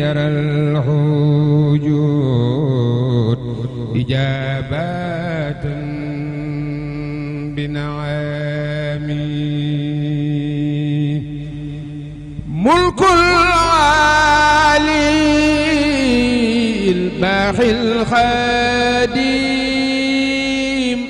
يرى الوجود إجابات بنعامي ملك العالي الباحي الخديم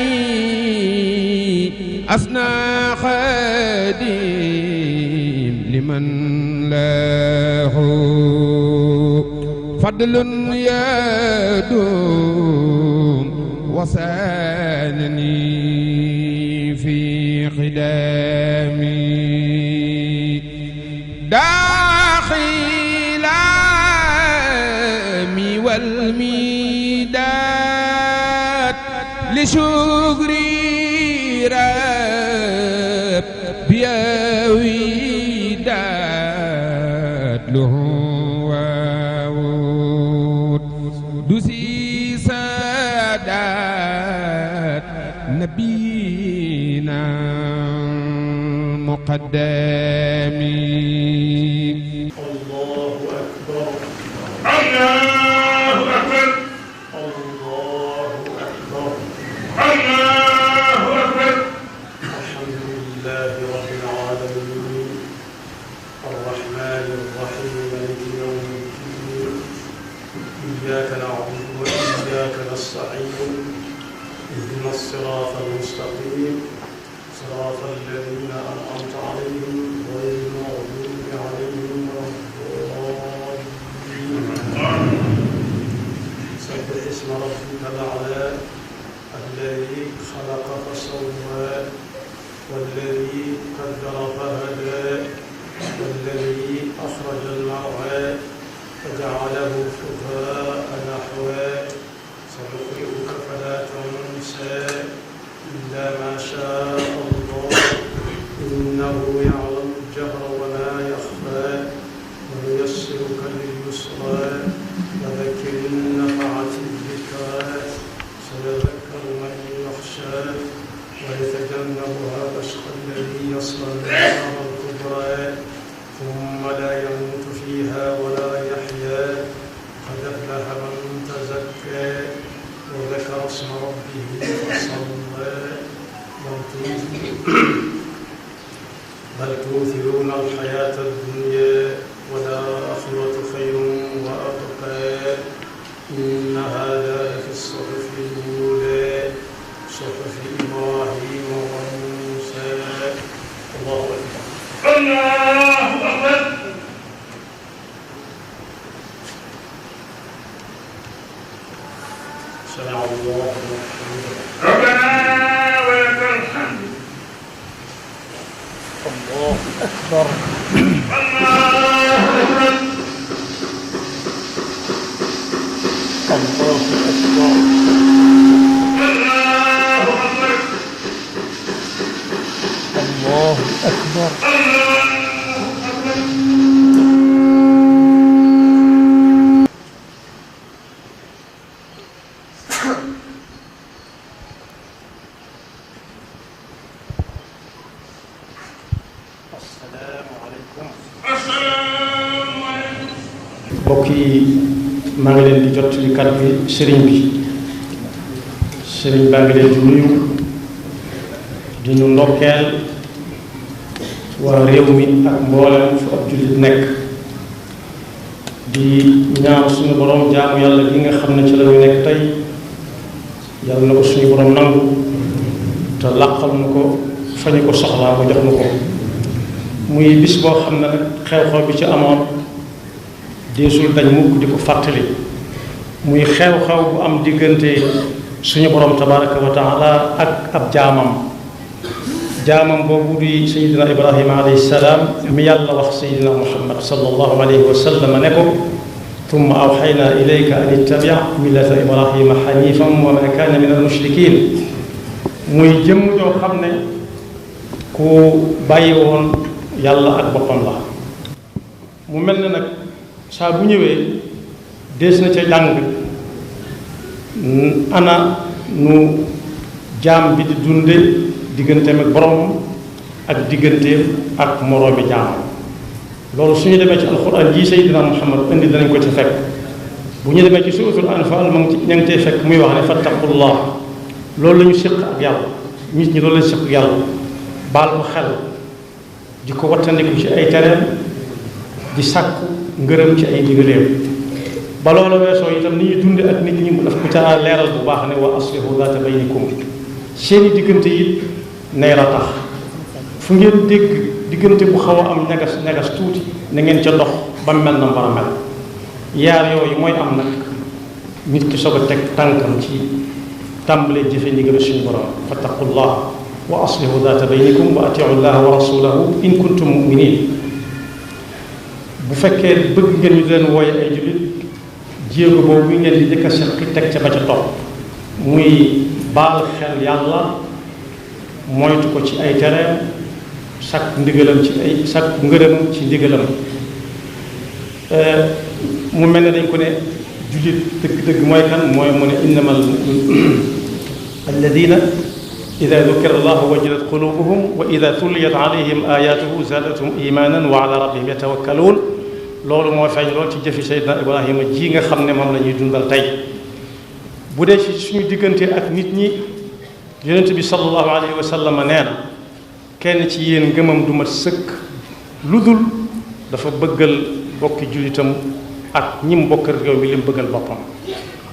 جعلني أثنى خديم لمن له فضل يدوم وسانني في خدامي داخلامي والميدات لشكري ربي وداد له وعود دوسي سادات نبينا مقدمي الله أكبر الله أكبر الله أكبر الله أكبر الحمد لله رب العالمين الرحمن الرحيم مالك يوم الدين إياك نعبد وإياك نستعين اهدنا الصراط المستقيم صراط الذين أنعمت عليهم غير المغضوب عليهم ولا الضالين سبح اسم ربك الأعلى الذي خلق فسوى والذي قدر فهدى والذي أخرج المرعى فجعله غثاء نحوا سنقرئك فلا تنسى إلا ما شاء الله إنه يعلم الجهر وما يخفى ونيسرك لليسرى وذكر النفعة الذكرى سيذكر من يخشى ويتجنبها الأشقى الذي يصلى النار الكبرى ثم لا يموت فيها ولا يحيا قد أفلح من تزكى وذكر اسم ربه فصلى بل تؤثرون الحياة الدنيا والآخرة خير وأبقى إن هذا لفي الصحف الأولى صحف إبراهيم وموسى الله أكبر الله أكبر سمع الله لمن حمده ربنا ولك الحمد الله أكبر الله أكبر الله أكبر الله أكبر الله أكبر mbokk yi maa ngi leen di jottali kàddu bi sëriñ baa ngi leen di nuyu di ñu ndokkeel waa réew mi ak mboolem fu ab jullit nekk di ñaan suñu borom jaamu yàlla gi nga xam ne ci la ñu nekk tey yàlla na ko suñu borom nangu te làqal na ko fa ñu ko soxlaa mu jox na ko muy bis boo xam ne nag xew-xew bi ci amoon deesul dañ mukk di ko fàttali muy xew-xew bu am diggante suñu borom tabaraka wa taala ak ab jaamam boobu di sayidina ibrahima alayhi salaam mi yàlla wax sayidina muhammad sallallahu alayhi wa sallam ne ko thumma awxayna ilayka an ittabi' millata ibrahima xanifan wa ma kaana min almushrikin muy jëmm joo xam ne ku bàyyi woon yàlla ak boppam la mu mel ne nag saa bu ñëwee des na ca jàng ana nu jaam bi di dunde digganteem ak borom ak digganteem ak moroomi jaamam loolu suñu demee ci alquran ji Seydina Muhammad indi danañ ko ci fekk bu ñu demee ci suuratul Anfaal ma ngi ña ngi cay fekk muy wax ne fattaqullah loolu la ñu séq ak yàlla nit ñi loolu lañu séq ak yàlla baal ko xel di ko wattandiku ci ay tereem di sàkku ngërëm ci ay digaleem ba loola weesoo itam ni ñuy dunde ak nit ñi mu daf ko ca leeral bu baax ne wa aslihu zaata baynikum seeni diggante it nay la tax fu ngeen dégg diggante bu xaw a am ñagas tuuti na ngeen ca dox ba mel na war a mel yaar yooyu mooy am nag nit ki soog a teg tànkam ci tàmbalee jëfe ndigal suñu borom fattaqullah wa aslihu zaata baynikum wa atiu llaha wa rasulahu in kuntum muminin bu fekkee bëgg ngeen ñu leen wooye ay jullit jéego boobu ngeen di jëkk a seqi teg ca ba ca topp muy baal xel yàlla moytu ko ci ay tereem sàkk ndigalam ci ay sàkk ngërëmam ci ndigalam mu mel ne dañ ko ne jullit dëgg-dëgg mooy kan mooy mu ne innamal alladina ida dukira allahu wajilat qulubuhum wa ida tuliyat alayhim ayatuhu zaadathum imanan wa ala rabbihim yatawakkaluun loolu moo feeñ lool ci jëfi Seydina Ibrahima ji nga xam ne moom la ñuy dundal tey bu dee ci suñu diggante ak nit ñi yonent bi sallallahu alayhi wa sallam nee na kenn ci yéen ngëmam du mat sëkk lu dul dafa bëggal bokki jullitam ak ñim bokkal réew mi li mu bëggal boppam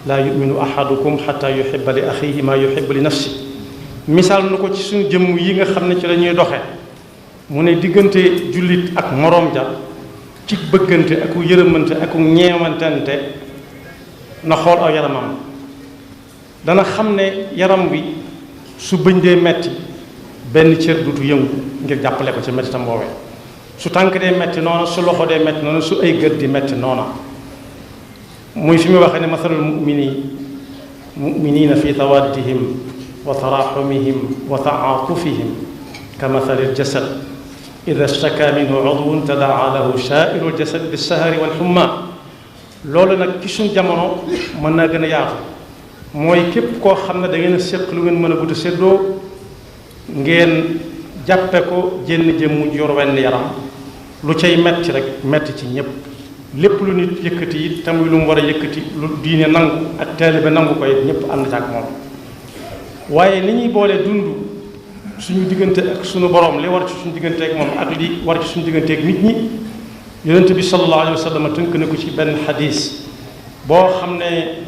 laa yuminu ahadukum xata yuhibba li axihi ma yuhibbu li nafsi misaal nu ko ci suñu jëmm yi nga xam ne ci la ñuy doxe mu ne diggante jullit ak moroom ja ci bëggante ak yërëmante ak ñeewantante na xool aw yaramam dana xam ne yaram wi su bëñ dee metti benn cër duutu yëngu ngir jàppale ko ci mettitam boobee su tànk dee metti noona su loxo dee metti noona su ay gët di metti noona muy fi mu waxee ne mathalul muminina fi tawaddihim wa taraxumihim wa taatufihim ka mathalil jasad ida staka minhu udwun tadaa lahu saairu ljasad bissahari walxumma loolu nag ci suñ jamono mën naa gën a yaatu mooy képp koo xam ne da ngeen a séq lu ngeen mën a gudd séddoo ngeen jàppe ko jenn jëmm yor wenn yaram lu cay metti rek metti ci ñépp lépp lu nit yëkkati it tamuy lu mu war a yëkkati lu diine nangu ak taalibe nangu ko it ñépp ànd ak moom waaye ni ñuy boolee dund suñu diggante ak suñu borom li war ci suñu diggante ak moom ak li war ci suñu diggante ak nit ñi yonent bi sallallahu alayhi wa sallam tënk na ko ci benn xadis boo xam ne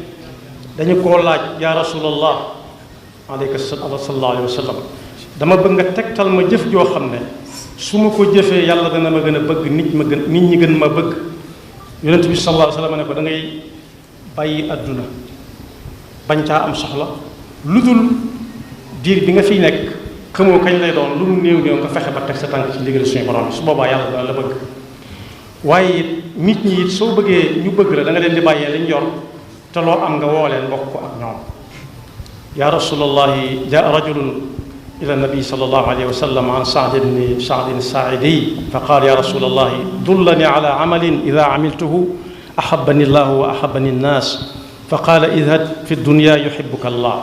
dañu koo laaj yaa rasulallah alayka sallallahu alayhi wa sallam dama bëgg nga tegtal ma jëf joo xam ne su ma ko jëfee yàlla dana ma gën a bëgg nit ñi gën ma bëgg yonent bi sallallahu alayhi wa sallam ne ko da ngay bàyyi àdduna bañ caa am soxla lu dul diir bi nga fiy nekk xamoo kañ lay doon lu mu néew néew nga fexe ba teg sa tànk ci ndigal suñu borom su boobaa yàlla dana la bëgg waaye it nit ñi it soo bëggee ñu bëgg la da nga leen di bàyyee liñ yor te loo am nga woo leen bokk ko ak ñoom yaa rasulallahi jaa rajulun ila nabi sallallahu alayhi wa sallam an saadin saaidi fa qaal ya rasulallahi dullani ala amalin ida amiltuhu ahabani llahu wa ahabani nnaas fa qaala idhab fi dunya yuhibuka allah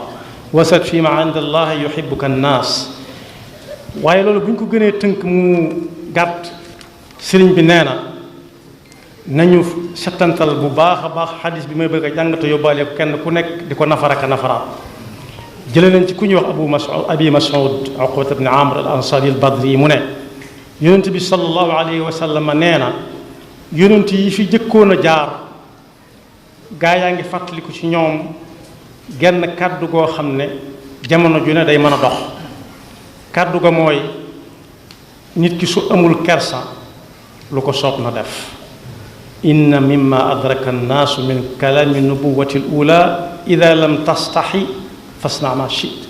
wasad fi ma inda allah yuhibuka nnaas waaye loolu bu ñu ko gënee tënk mu gàtt sëriñ bi nee na nañu settantal bu baax a baax xadis bi may bëgg a jàng te yóbbaale ko kenn ku nekk di ko nafaraka nafaraat jële nañ ci ku ñuy wax abi mas'ud uqbat ibn amr al ansari al badri mu ne yonent bi sallallahu alayhi wa sallam nee na yonent yi fi jëkkoon a jaar gaa yaa ngi fàttaliku ci ñoom genn kàddu goo xam ne jamono ju ne day mën a dox kàddu ga mooy nit ki su amul kersa lu ko soob na def inna mimma adraka annaasu min kalaami nubuwati l ula ida lam tastaxi fasna ma chit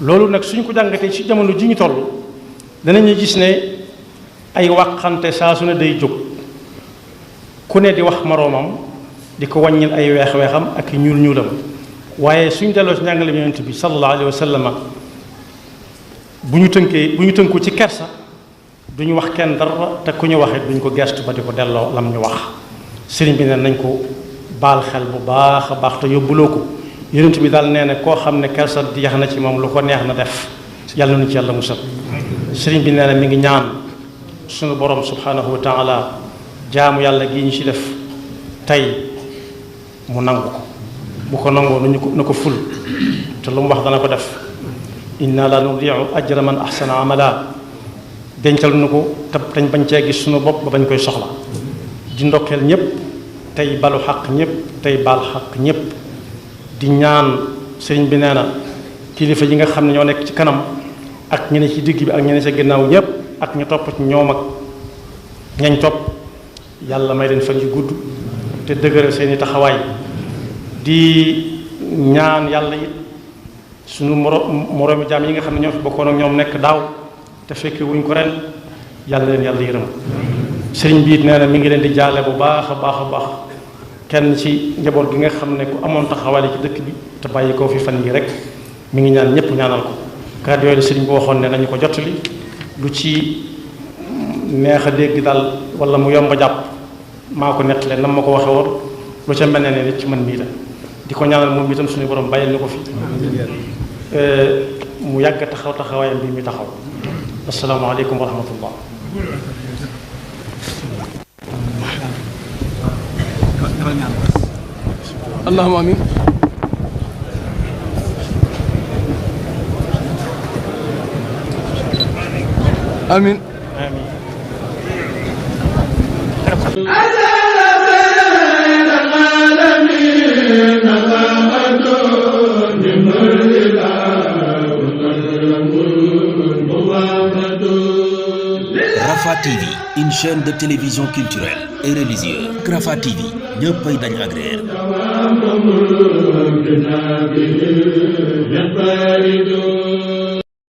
loolu nag suñ ko jàngatee ci jamono ji ñu toll danañu gis ne ay waxante saa su ne day jóg ku ne di wax moroomam di ko wàññil ay weex-weexam ak ñuul-ñuulam waaye suñ delloo ci njàngale yonent bi sallallahu alayhi wa sallam bu ñu tënku ci kersa duñu wax kenn dara te ku ñu waxee duñ ko gestu ba di ko delloo lam ñu wax sëriñ bi ne nañ ko baal xel bu baax a baax te yóbbuloo ko yonent bi daal nee na koo xam ne kersa di yax na ci moom lu ko neex na def yàlla na ci yàlla musal sëriñ bi nee na mi ngi ñaan sunu borom subhanahu wa taala jaamu yàlla gi ñu ci def tey mu nangu ko bu ko nangoo na ko ful te lu mu wax dana ko def inna la nudiu ajra man ahsana amala dencal nu ko te dañ bañ cee gis sunu bopp ba bañ koy soxla di ndokkeel ñépp tey balu xaq ñépp tey baal xaq ñépp di ñaan sëriñ bi nee na kilifa yi nga xam ne ñoo nekk ci kanam ak ñeneen ci digg bi ak ñeneen ci ginnaaw ñépp ak ñu topp ci ñoom ak ñañ topp yàlla may leen fan yu gudd te dëgëral seeni taxawaay di ñaan yàlla it suñu moroomi jaam yi nga xam ne ñoo fi bokkoon ak ñoom nekk daaw te fekke wuñ ko ren yàlla leen yàlla yërëm sëriñ bi it nee na mi ngi leen di jaale bu baax a baax a baax kenn ci njaboot gi nga xam ne ku amoon taxawaale ci dëkk bi te bàyyi koo fi fan yi rek mi ngi ñaan ñëpp ñaanal ko kàddu yooyu la sëriñ bi waxoon ne nañu ko jottali lu ci neex a dégg daal wala mu yomb a jàpp maa ko nettale nam ma ko waxe woon lu ca mel ne nit ci man mii la di ko ñaanal moom itam suñu borom bàyyil na ko fi mu yàgg taxaw taxawaayam bi mi taxaw asalaamaaleykum wa rahmatullah allahumma amin amin Rafah TV, une chaîne de télévision culturelle et religieuse. Rafah TV, ñëppay dañ agréer.